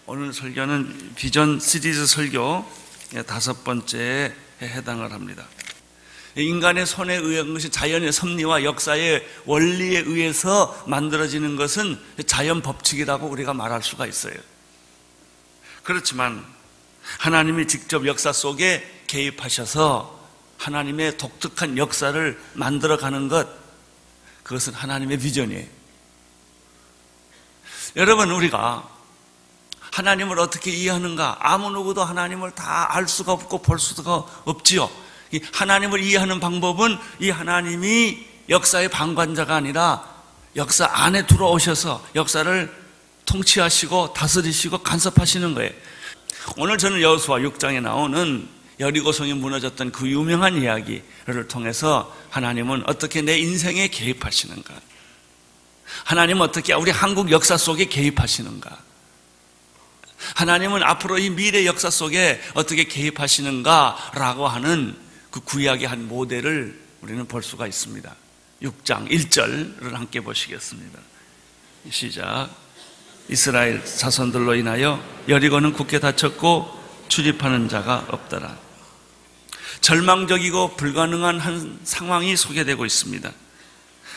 오늘 설교는 비전 시리즈 설교 5번째에 해당을 합니다. 인간의 손에 의한 것이 자연의 섭리와 역사의 원리에 의해서 만들어지는 것은 자연 법칙이라고 우리가 말할 수가 있어요. 그렇지만 하나님이 직접 역사 속에 개입하셔서 하나님의 독특한 역사를 만들어가는 것, 그것은 하나님의 비전이에요. 여러분, 우리가 하나님을 어떻게 이해하는가? 아무 누구도 하나님을 다 알 수가 없고 볼 수가 없지요. 이 하나님을 이해하는 방법은 이 하나님이 역사의 방관자가 아니라 역사 안에 들어오셔서 역사를 통치하시고 다스리시고 간섭하시는 거예요. 오늘 저는 여호수아 6장에 나오는 여리고성이 무너졌던 그 유명한 이야기를 통해서 하나님은 어떻게 내 인생에 개입하시는가, 하나님은 어떻게 우리 한국 역사 속에 개입하시는가, 하나님은 앞으로 이 미래 역사 속에 어떻게 개입하시는가라고 하는 그 구약의 한 모델을 우리는 볼 수가 있습니다. 6장 1절을 함께 보시겠습니다. 시작. 이스라엘 자손들로 인하여 여리고는 굳게 닫혔고 출입하는 자가 없더라. 절망적이고 불가능한 한 상황이 소개되고 있습니다.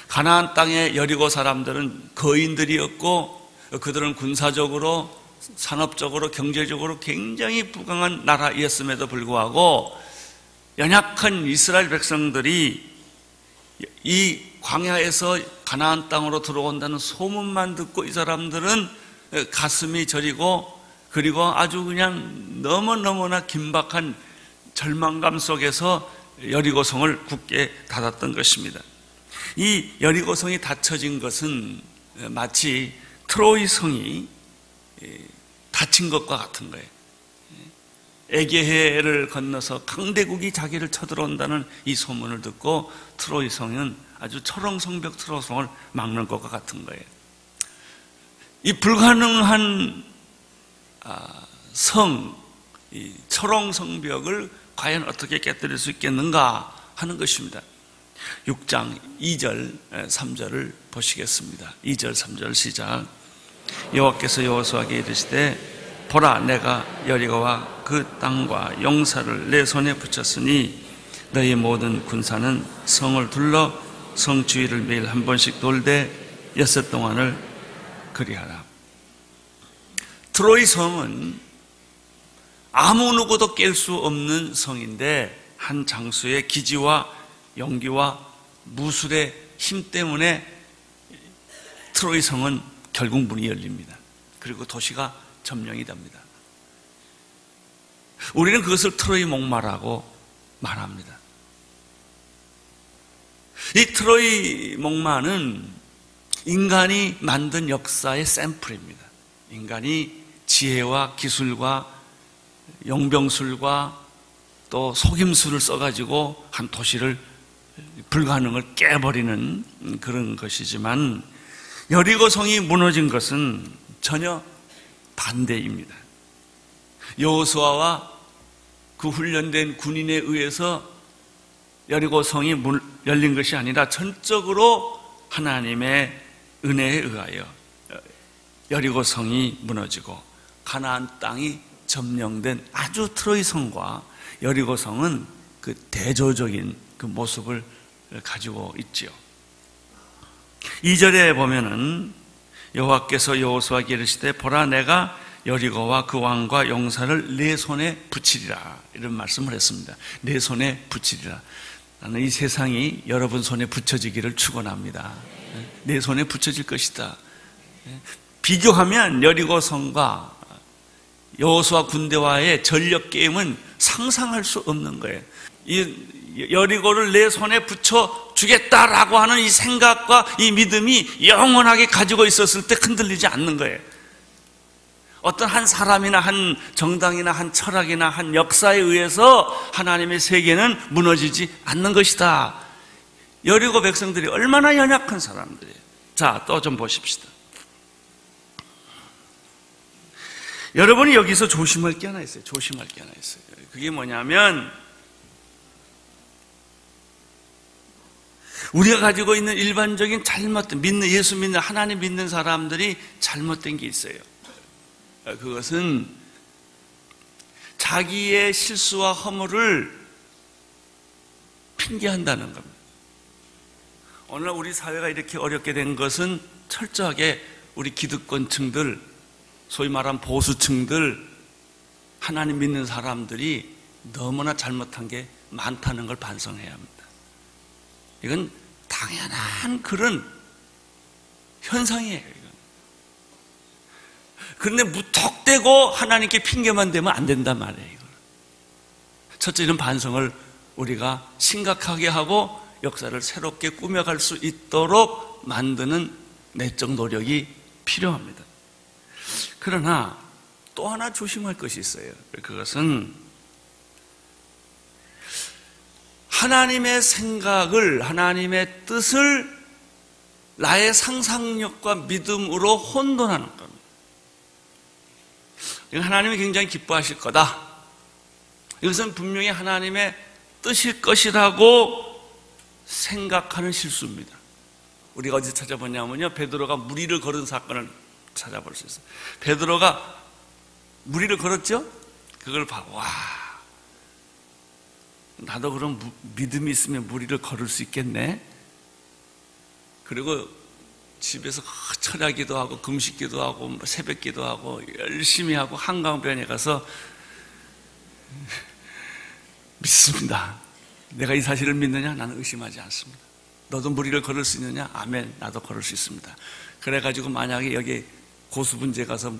가나안 땅의 여리고 사람들은 거인들이었고 그들은 군사적으로, 산업적으로, 경제적으로 굉장히 부강한 나라였음에도 불구하고 연약한 이스라엘 백성들이 이 광야에서 가나안 땅으로 들어온다는 소문만 듣고 이 사람들은 가슴이 저리고, 그리고 아주 그냥 너무너무나 긴박한 절망감 속에서 여리고성을 굳게 닫았던 것입니다. 이 여리고성이 닫혀진 것은 마치 트로이 성이 닫힌 것과 같은 거예요. 에게해를 건너서 강대국이 자기를 쳐들어온다는 이 소문을 듣고 트로이 성은 아주 철옹성벽 트로이 성을 막는 것과 같은 거예요. 이 불가능한 성, 이 철옹성벽을 과연 어떻게 깨뜨릴 수 있겠는가 하는 것입니다. 6장 2절 3절을 보시겠습니다. 2절 3절 시작. 여호와께서 여호수아에게 이르시되 보라, 내가 여리고와 그 땅과 용사를 내 손에 붙였으니 너희 모든 군사는 성을 둘러 성 주위를 매일 한 번씩 돌되 6 동안을 그리하라. 트로이 성은 아무 누구도 깰 수 없는 성인데 한 장수의 기지와 용기와 무술의 힘 때문에 트로이 성은 결국 문이 열립니다. 그리고 도시가 점령이 됩니다. 우리는 그것을 트로이 목마라고 말합니다. 이 트로이 목마는 인간이 만든 역사의 샘플입니다. 인간이 지혜와 기술과 용병술과 또 속임수를 써가지고 한 도시를, 불가능을 깨버리는 그런 것이지만 여리고성이 무너진 것은 전혀 반대입니다. 여호수아와 그 훈련된 군인에 의해서 여리고성이 열린 것이 아니라 전적으로 하나님의 은혜에 의하여 여리고성이 무너지고 가나안 땅이 점령된 아주 트로이 성과 여리고성은 그 대조적인 그 모습을 가지고 있지요. 2절에 보면은 여호와께서 여호수아에게 이르시되 보라, 내가 여리고와 그 왕과 용사를 내 손에 붙이리라, 이런 말씀을 했습니다. 내 손에 붙이리라. 나는 이 세상이 여러분 손에 붙여지기를 축원합니다. 내 손에 붙여질 것이다. 비교하면 여리고성과 여호수아 군대와의 전력 게임은 상상할 수 없는 거예요. 이 여리고를 내 손에 붙여 주겠다라고 하는 이 생각과 이 믿음이 영원하게 가지고 있었을 때 흔들리지 않는 거예요. 어떤 한 사람이나 한 정당이나 한 철학이나 한 역사에 의해서 하나님의 세계는 무너지지 않는 것이다. 여리고 백성들이 얼마나 연약한 사람들이에요. 자, 또 좀 보십시다. 여러분이 여기서 조심할 게 하나 있어요. 조심할 게 하나 있어요. 그게 뭐냐면 우리가 가지고 있는 일반적인 잘못된, 예수 믿는, 하나님 믿는 사람들이 잘못된 게 있어요. 그것은 자기의 실수와 허물을 핑계한다는 겁니다. 오늘날 우리 사회가 이렇게 어렵게 된 것은 철저하게 우리 기득권층들, 소위 말하는 보수층들, 하나님 믿는 사람들이 너무나 잘못한 게 많다는 걸 반성해야 합니다. 이건 당연한 그런 현상이에요. 이건. 그런데 무턱대고 하나님께 핑계만 대면 안 된단 말이에요. 이건. 첫째, 이런 반성을 우리가 심각하게 하고 역사를 새롭게 꾸며갈 수 있도록 만드는 내적 노력이 필요합니다. 그러나 또 하나 조심할 것이 있어요. 그것은 하나님의 생각을, 하나님의 뜻을 나의 상상력과 믿음으로 혼돈하는 겁니다. 하나님이 굉장히 기뻐하실 거다. 이것은 분명히 하나님의 뜻일 것이라고 생각하는 실수입니다. 우리가 어디 찾아보냐면요, 베드로가 무리를 걸은 사건을 찾아볼 수 있어요. 베드로가 무리를 걸었죠? 그걸 봐. 와, 나도 그럼 믿음이 있으면 무리를 걸을 수 있겠네. 그리고 집에서 철야기도 하고 금식기도 하고 새벽기도 하고 열심히 하고 한강변에 가서 믿습니다. 내가 이 사실을 믿느냐? 나는 의심하지 않습니다. 너도 무리를 걸을 수 있느냐? 아멘. 나도 걸을 수 있습니다. 그래가지고 만약에 여기 고수분제 가서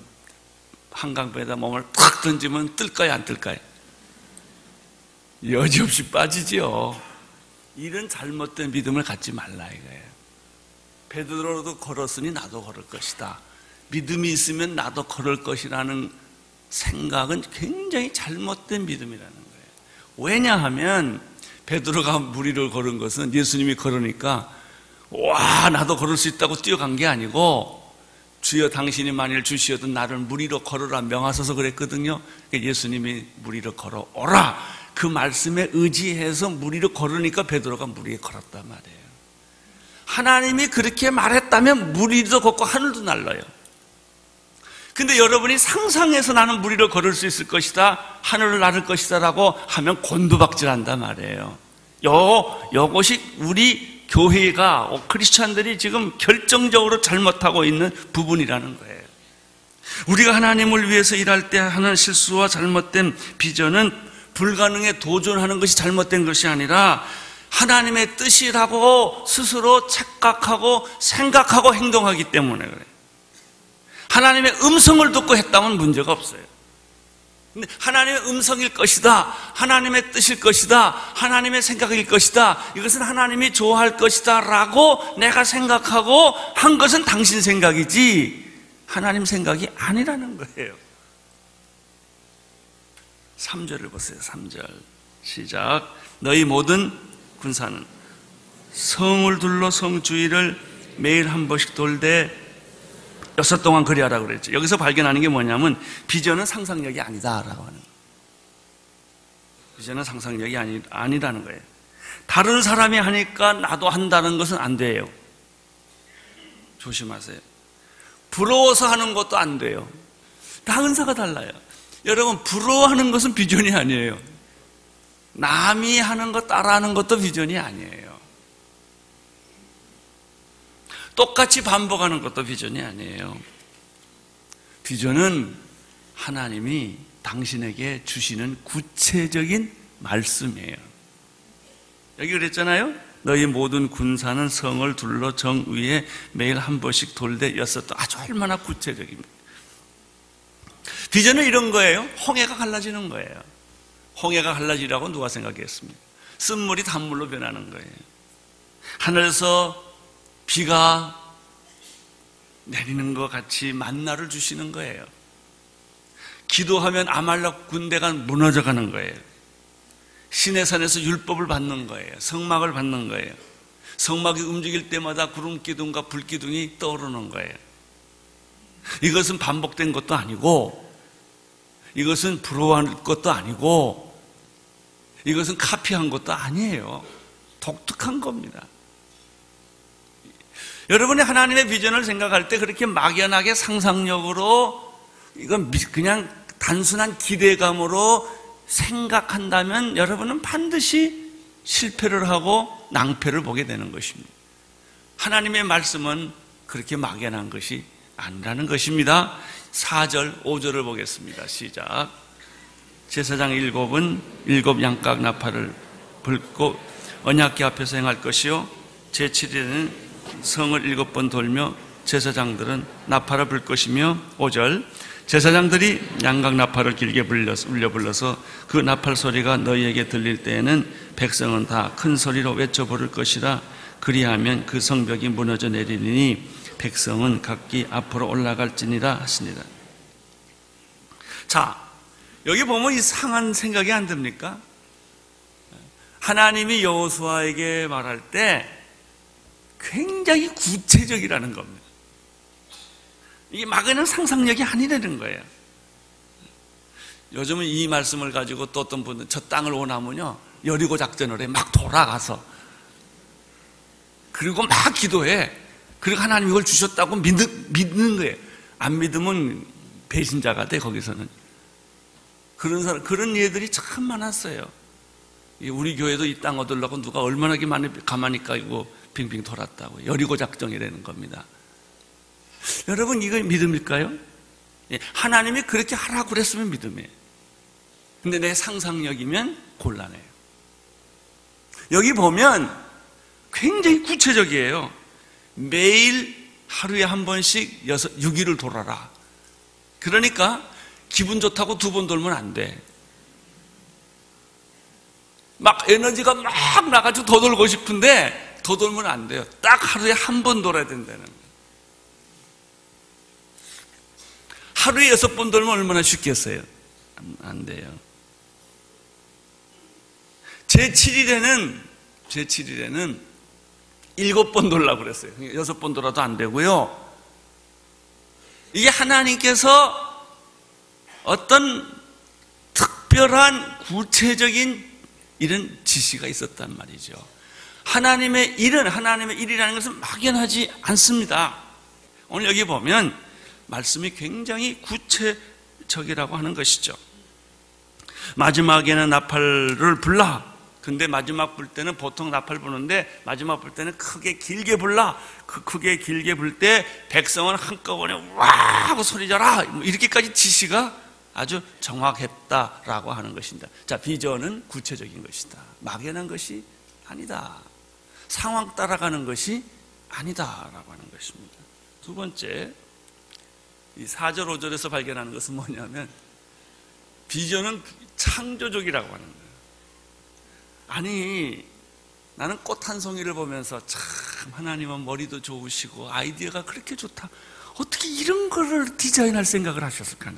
한강변에다 몸을 탁 던지면 뜰까요? 안 뜰까요? 여지없이 빠지지요. 이런 잘못된 믿음을 갖지 말라 이거예요. 베드로도 걸었으니 나도 걸을 것이다. 믿음이 있으면 나도 걸을 것이라는 생각은 굉장히 잘못된 믿음이라는 거예요. 왜냐하면 베드로가 무리를 걸은 것은 예수님이 걸으니까 와, 나도 걸을 수 있다고 뛰어간 게 아니고 주여 당신이 만일 주시어도 나를 무리로 걸으라 명하소서 그랬거든요. 예수님이 무리로 걸어오라 그 말씀에 의지해서 무리로 걸으니까 베드로가 무리에 걸었단 말이에요. 하나님이 그렇게 말했다면 무리도 걷고 하늘도 날라요. 근데 여러분이 상상해서 나는 무리로 걸을 수 있을 것이다, 하늘을 나를 것이다 라고 하면 곤두박질한단 말이에요. 요것이 우리 교회가, 크리스찬들이 지금 결정적으로 잘못하고 있는 부분이라는 거예요. 우리가 하나님을 위해서 일할 때 하는 실수와 잘못된 비전은 불가능에 도전하는 것이 잘못된 것이 아니라 하나님의 뜻이라고 스스로 착각하고 생각하고 행동하기 때문에 그래요. 하나님의 음성을 듣고 했다면 문제가 없어요. 근데 하나님의 음성일 것이다, 하나님의 뜻일 것이다, 하나님의 생각일 것이다, 이것은 하나님이 좋아할 것이다 라고 내가 생각하고 한 것은 당신 생각이지 하나님 생각이 아니라는 거예요. 3절을 보세요. 3절 시작. 너희 모든 군사는 성을 둘러 성 주위를 매일 한 번씩 돌되 6 동안 그리하라 그랬죠. 여기서 발견하는 게 뭐냐면 비전은 상상력이 아니다라고 하는 거예요. 비전은 상상력이 아니라는 거예요. 다른 사람이 하니까 나도 한다는 것은 안 돼요. 조심하세요. 부러워서 하는 것도 안 돼요. 다 은사가 달라요. 여러분, 부러워하는 것은 비전이 아니에요. 남이 하는 것 따라하는 것도 비전이 아니에요. 똑같이 반복하는 것도 비전이 아니에요. 비전은 하나님이 당신에게 주시는 구체적인 말씀이에요. 여기 그랬잖아요. 너희 모든 군사는 성을 둘러 정 위에 매일 한 번씩 돌되 6동. 아주 얼마나 구체적입니다. 비전은 이런 거예요. 홍해가 갈라지는 거예요. 홍해가 갈라지라고 누가 생각했습니까? 쓴물이 단물로 변하는 거예요. 하늘에서 비가 내리는 것 같이 만나를 주시는 거예요. 기도하면 아말렉 군대가 무너져가는 거예요. 시내산에서 율법을 받는 거예요. 성막을 받는 거예요. 성막이 움직일 때마다 구름기둥과 불기둥이 떠오르는 거예요. 이것은 반복된 것도 아니고, 이것은 부러워한 것도 아니고, 이것은 카피한 것도 아니에요. 독특한 겁니다. 여러분이 하나님의 비전을 생각할 때 그렇게 막연하게 상상력으로 이건 그냥 단순한 기대감으로 생각한다면 여러분은 반드시 실패를 하고 낭패를 보게 되는 것입니다. 하나님의 말씀은 그렇게 막연한 것이 아니라는 것입니다. 4절, 5절을 보겠습니다. 시작. 제사장 일곱 양각 나팔을 불고 언약궤 앞에서 행할 것이요 제7일에는 성을 7번 돌며 제사장들은 나팔을 불 것이며 5절 제사장들이 양각 나팔을 길게 울려 불러서 그 나팔 소리가 너희에게 들릴 때에는 백성은 다 큰 소리로 외쳐 부를 것이라. 그리하면 그 성벽이 무너져 내리니 백성은 각기 앞으로 올라갈지니라 하시니라. 자, 여기 보면 이상한 생각이 안 듭니까? 하나님이 여호수아에게 말할 때 굉장히 구체적이라는 겁니다. 이게 막연한 상상력이 아니라는 거예요. 요즘은 이 말씀을 가지고 또 어떤 분은 저 땅을 원하면요 여리고 작전을 해. 막 돌아가서 그리고 막 기도해. 그리고 하나님 이걸 주셨다고 믿는 거예요. 안 믿으면 배신자가 돼. 거기서는 그런 예들이 참 많았어요. 우리 교회도 이 땅 얻으려고 누가 얼마나 가만히 까이고 빙빙 돌았다고. 여리고 작전이라는 겁니다. 여러분 이거 믿음일까요? 하나님이 그렇게 하라고 그랬으면 믿음이에요. 근데 내 상상력이면 곤란해요. 여기 보면 굉장히 구체적이에요. 매일 하루에 한 번씩 6일을 돌아라. 그러니까 기분 좋다고 2번 돌면 안 돼. 막 에너지가 막 나가지고 더 돌고 싶은데 더 돌면 안 돼요. 딱 하루에 한 번 돌아야 된다는 거예요. 하루에 6번 돌면 얼마나 쉽겠어요? 안 돼요. 제7일에는 7번 돌라고 그랬어요. 6번 돌아도 안 되고요. 이게 하나님께서 어떤 특별한 구체적인 이런 지시가 있었단 말이죠. 하나님의 일이라는 것은 막연하지 않습니다. 오늘 여기 보면 말씀이 굉장히 구체적이라고 하는 것이죠. 마지막에는 나팔을 불라. 근데 마지막 불 때는 보통 나팔 부는데 마지막 불 때는 크게 길게 불라. 크게 길게 불 때 백성은 한꺼번에 와 하고 소리져라. 이렇게까지 지시가 아주 정확했다라고 하는 것입니다. 자, 비전은 구체적인 것이다. 막연한 것이 아니다. 상황 따라가는 것이 아니다라고 하는 것입니다. 두 번째, 이 4절 5절에서 발견하는 것은 뭐냐면 비전은 창조적이라고 하는 거예요. 아니, 나는 꽃 한 송이를 보면서 참 하나님은 머리도 좋으시고 아이디어가 그렇게 좋다. 어떻게 이런 거를 디자인할 생각을 하셨을까?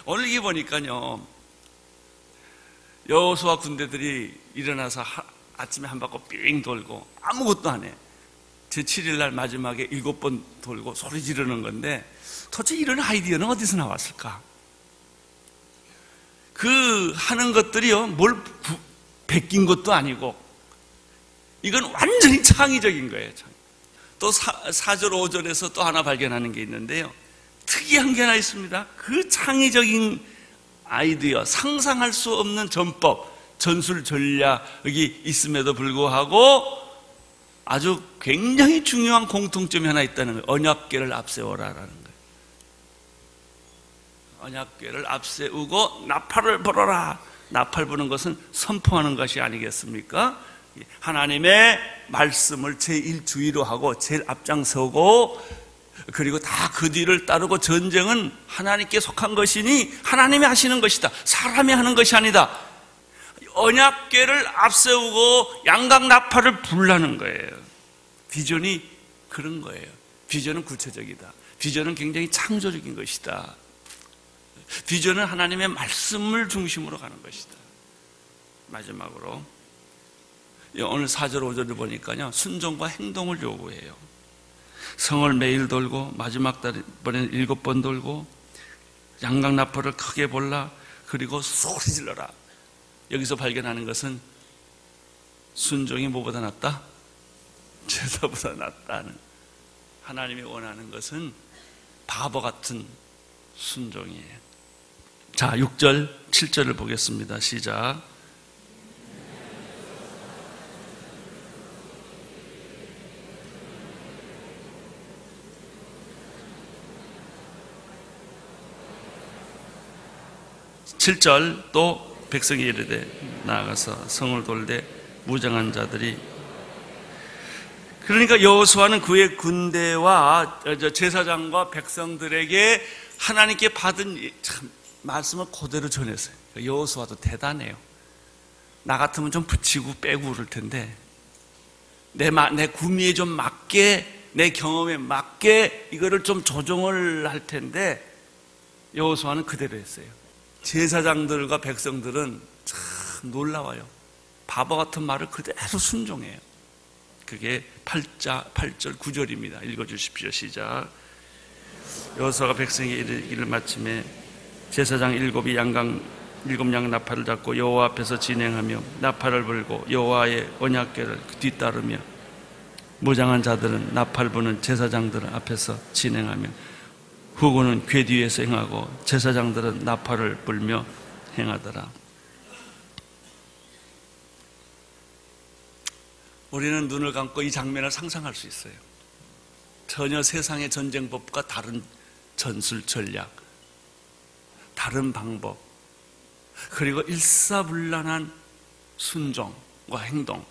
오늘 이게 보니까요, 여호수아 군대들이 일어나서 아침에 한 바퀴 삥 돌고 아무것도 안 해. 제7일 날 마지막에 7번 돌고 소리 지르는 건데 도대체 이런 아이디어는 어디서 나왔을까? 그 하는 것들이요, 뭘 베낀 것도 아니고 이건 완전히 창의적인 거예요. 또 4절 5절에서 또 하나 발견하는 게 있는데요, 특이한 게 하나 있습니다. 그 창의적인 아이디어, 상상할 수 없는 전법, 전술 전략이 있음에도 불구하고 아주 굉장히 중요한 공통점이 하나 있다는 거예요. 언약궤를 앞세워라라는 거예요. 언약궤를 앞세우고 나팔을 불어라. 나팔 부는 것은 선포하는 것이 아니겠습니까? 하나님의 말씀을 제1주의로 하고 제일 앞장서고, 그리고 다 그 뒤를 따르고, 전쟁은 하나님께 속한 것이니 하나님이 하시는 것이다. 사람이 하는 것이 아니다. 언약궤를 앞세우고 양각 나팔을 불라는 거예요. 비전이 그런 거예요. 비전은 구체적이다. 비전은 굉장히 창조적인 것이다. 비전은 하나님의 말씀을 중심으로 가는 것이다. 마지막으로 오늘 4절 5절을 보니까요, 순종과 행동을 요구해요. 성을 매일 돌고 마지막 달에는 7번 돌고 양각 나팔을 크게 불라. 그리고 소리 질러라. 여기서 발견하는 것은 순종이 뭐보다 낫다? 제사보다 낫다는. 하나님이 원하는 것은 바보 같은 순종이에요. 자, 6절, 7절을 보겠습니다. 시작. (7절) 또 백성이 이르되 나아가서 성을 돌되 무장한 자들이, 그러니까 여호수아는 그의 군대와 제사장과 백성들에게 하나님께 받은 참 말씀을 그대로 전했어요. 여호수아도 대단해요. 나 같으면 좀 붙이고 빼고 그럴 텐데 내 구미에 좀 맞게, 내 경험에 맞게 이거를 좀 조정을 할 텐데 여호수아는 그대로 했어요. 제사장들과 백성들은 참 놀라워요. 바보 같은 말을 그대로 순종해요. 그게 8절 9절입니다. 읽어주십시오. 시작. 여호수아가 백성에게 이르기를 마침에 제사장 7이 일곱 양 나팔을 잡고 여호와 앞에서 진행하며 나팔을 불고 여호와의 언약궤를 뒤따르며 무장한 자들은 나팔 부는 제사장들 앞에서 진행하며 후군은 궤 뒤에서 행하고 제사장들은 나팔을 불며 행하더라. 우리는 눈을 감고 이 장면을 상상할 수 있어요. 전혀 세상의 전쟁법과 다른 전술 전략, 다른 방법, 그리고 일사불란한 순종과 행동.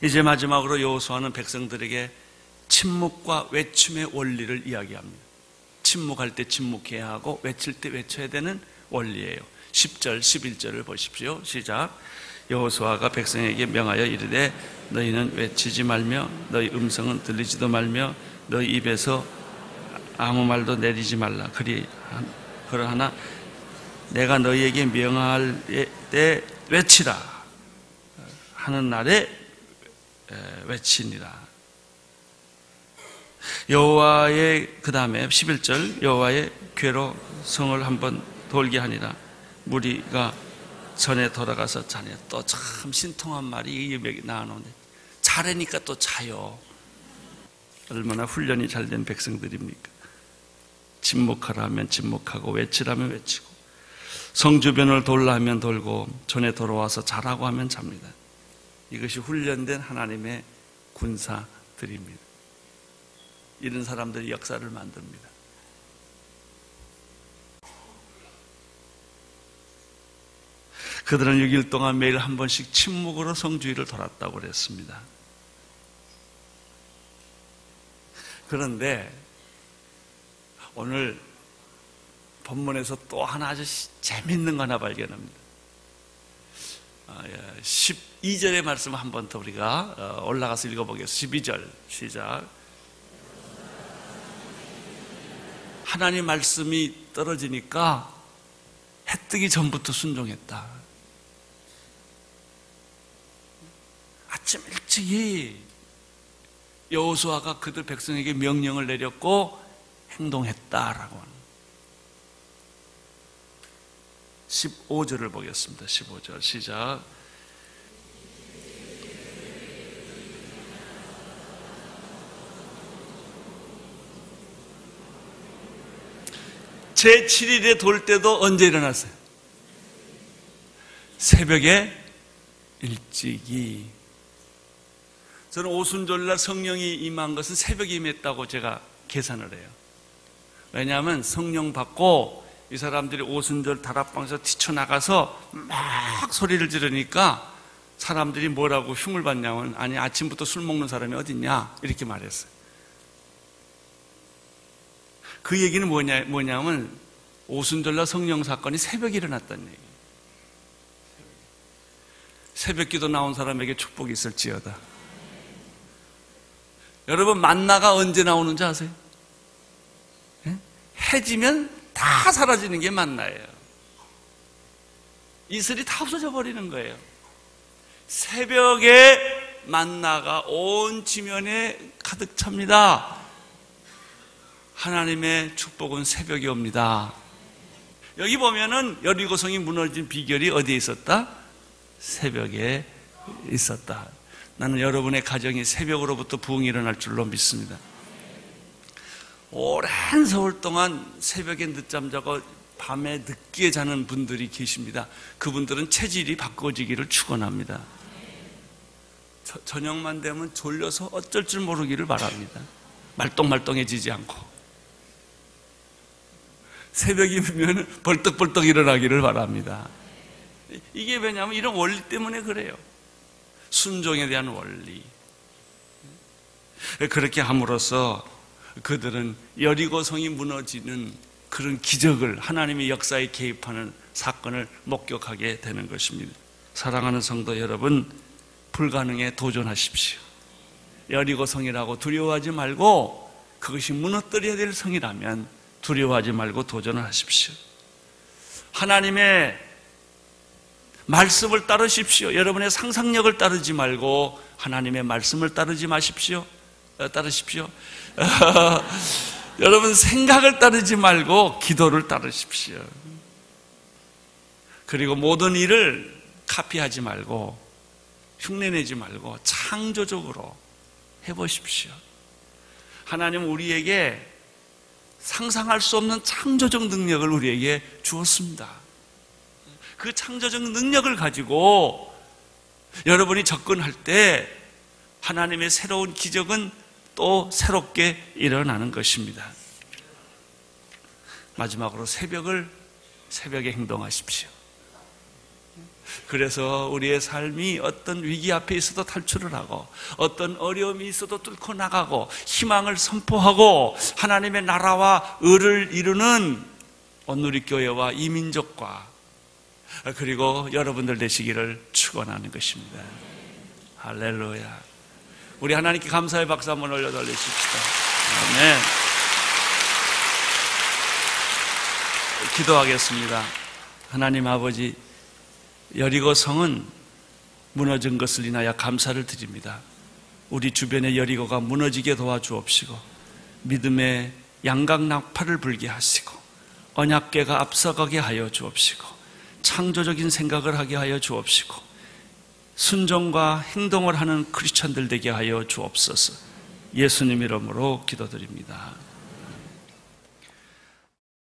이제 마지막으로 여호수아는 백성들에게 침묵과 외침의 원리를 이야기합니다. 침묵할 때 침묵해야 하고 외칠 때 외쳐야 되는 원리예요. 10절, 11절을 보십시오. 시작. 여호수아가 백성에게 명하여 이르되 너희는 외치지 말며 너희 음성은 들리지도 말며 너희 입에서 아무 말도 내리지 말라. 그러하나 내가 너희에게 명할 때 외치라 하는 날에 외치니라. 여호와의, 그 다음에 11절, 여호와의 궤로 성을 한번 돌게 하니라. 무리가 전에 돌아가서 자네. 또 참 신통한 말이 나오는데 자래니까 또 자요. 얼마나 훈련이 잘 된 백성들입니까? 침묵하라 하면 침묵하고 외치라면 외치고 성 주변을 돌라 하면 돌고 전에 돌아와서 자라고 하면 잡니다. 이것이 훈련된 하나님의 군사들입니다. 이런 사람들이 역사를 만듭니다. 그들은 6일 동안 매일 한 번씩 침묵으로 성주위를 돌았다고 그랬습니다. 그런데 오늘 본문에서 또 하나 아주 재밌는 거 하나 발견합니다. 12절의 말씀 한 번 더 우리가 올라가서 읽어보겠습니다. 12절 시작. 하나님 말씀이 떨어지니까 해 뜨기 전부터 순종했다. 아침 일찍이 여호수아가 그들 백성에게 명령을 내렸고 행동했다라고 하는 15절을 보겠습니다. 15절 시작. 제7일에 돌 때도 언제 일어났어요? 새벽에 일찍이. 저는 오순절날 성령이 임한 것은 새벽에 임했다고 제가 계산을 해요. 왜냐하면 성령 받고 이 사람들이 오순절 다락방에서 뛰쳐나가서 막 소리를 지르니까 사람들이 뭐라고 흉을 받냐면, 아니 아침부터 술 먹는 사람이 어딨냐 이렇게 말했어요. 그 얘기는 뭐냐면 오순절날 성령 사건이 새벽에 일어났다는 얘기예요. 새벽기도 나온 사람에게 축복이 있을지어다. 여러분, 만나가 언제 나오는지 아세요? 해지면 다 사라지는 게 만나예요. 이슬이 다 없어져 버리는 거예요. 새벽에 만나가 온 지면에 가득 찹니다. 하나님의 축복은 새벽에 옵니다. 여기 보면은 여리고성이 무너진 비결이 어디에 있었다? 새벽에 있었다. 나는 여러분의 가정이 새벽으로부터 부흥이 일어날 줄로 믿습니다. 오랜 세월 동안 새벽에 늦잠 자고 밤에 늦게 자는 분들이 계십니다. 그분들은 체질이 바꿔지기를 축원합니다. 저녁만 되면 졸려서 어쩔 줄 모르기를 바랍니다. 말똥말똥해지지 않고 새벽이면 벌떡벌떡 일어나기를 바랍니다. 이게 왜냐하면 이런 원리 때문에 그래요. 순종에 대한 원리. 그렇게 함으로써 그들은 여리고성이 무너지는 그런 기적을, 하나님의 역사에 개입하는 사건을 목격하게 되는 것입니다. 사랑하는 성도 여러분, 불가능에 도전하십시오. 여리고성이라고 두려워하지 말고, 그것이 무너뜨려야 될 성이라면 두려워하지 말고 도전을 하십시오. 하나님의 말씀을 따르십시오. 여러분의 상상력을 따르지 말고 하나님의 말씀을 따르지 마십시오. 따르십시오. 여러분 생각을 따르지 말고 기도를 따르십시오. 그리고 모든 일을 카피하지 말고 흉내내지 말고 창조적으로 해보십시오. 하나님은 우리에게 상상할 수 없는 창조적 능력을 우리에게 주었습니다. 그 창조적 능력을 가지고 여러분이 접근할 때 하나님의 새로운 기적은 또 새롭게 일어나는 것입니다. 마지막으로 새벽에 행동하십시오. 그래서 우리의 삶이 어떤 위기 앞에 있어도 탈출을 하고 어떤 어려움이 있어도 뚫고 나가고 희망을 선포하고 하나님의 나라와 의를 이루는 온누리교회와 이민족과 그리고 여러분들 되시기를 축원하는 것입니다. 할렐루야. 우리 하나님께 감사의 박수 한번 올려드리십시다. 아멘. 기도하겠습니다. 하나님 아버지, 여리고 성은 무너진 것을 인하여 감사를 드립니다. 우리 주변의 여리고가 무너지게 도와주옵시고 믿음의 양강낙파를 불게 하시고 언약궤가 앞서가게 하여 주옵시고 창조적인 생각을 하게 하여 주옵시고 순종과 행동을 하는 크리스천들 되게 하여 주옵소서. 예수님 이름으로 기도드립니다.